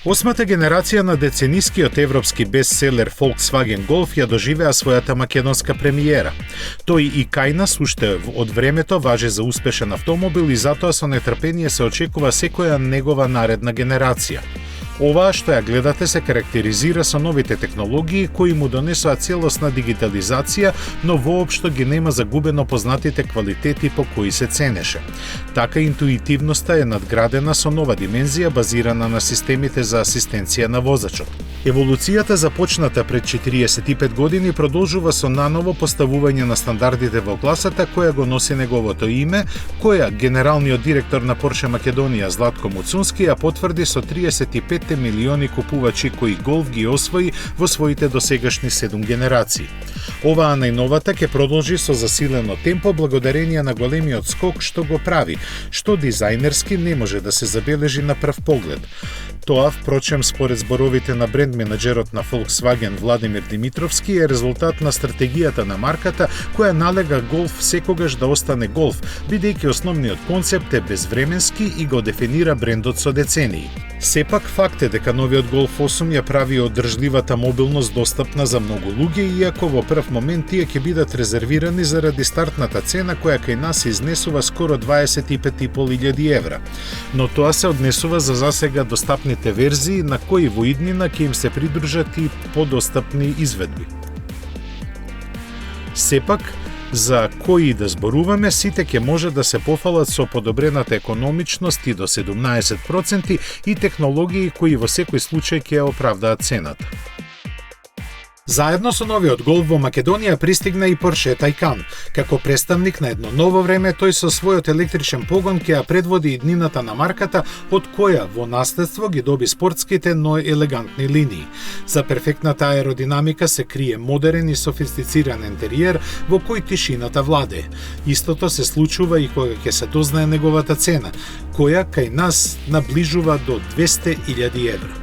Осмата генерација на деценискиот европски бестселер Volkswagen Golf ја доживеа својата македонска премиера. Тој и кај нас уште од времето важи за успешен автомобил и затоа со нетрпение се очекува секоја негова наредна генерација. Оваа што ја гледате се карактеризира со новите технологии кои му донесоа целосна дигитализација, но воопшто ги нема загубено познатите квалитети по кои се ценеше. Така интуитивноста е надградена со нова димензија базирана на системите за асистенција на возачот. Еволуцијата започната пред 45 години продолжува со наново поставување на стандардите во класата која го носи неговото име, која генералниот директор на Порше Македонија Златко Муцунски ја потврди со 35 милиони купувачи кои Голф ги освои во своите досегашни 7 генерации. Оваа најновата ќе продолжи со засилено темпо благодарение на големиот скок што го прави, што дизајнерски не може да се забележи на прв поглед. Тоа, впрочем, според зборовите на бренд менаџерот на Volkswagen Владимир Димитровски е резултат на стратегијата на марката која налега Голф секогаш да остане Голф, бидејќи основниот концепт е безвременски и го дефинира брендот со децении. Сепак факт е дека новиот Golf 8 ја прави одржливата мобилност достапна за многу луѓе, иако во прв момент тие ќе бидат резервирани заради стартната цена која кај нас изнесува скоро 25.500 евра. Но тоа се однесува за засега достапните верзии на кои во иднина ќе им се придружат и подостапни изведби. Сепак, за кои да зборуваме, сите ќе може да се пофалат со подобрената економичност и до 17% и технологии кои во секој случај ќе ја оправдаат цената. Заедно со новиот Голф во Македонија пристигна и Porsche Taycan. Како представник на едно ново време, тој со својот електричен погон ќе ја предводи иднината на марката, од која во наследство ги доби спортските, но елегантни линии. За перфектната аеродинамика се крие модерен и софистициран интериер во кој тишината владее. Истото се случува и кога ќе се дознае неговата цена, која кај нас наближува до 200.000 евра.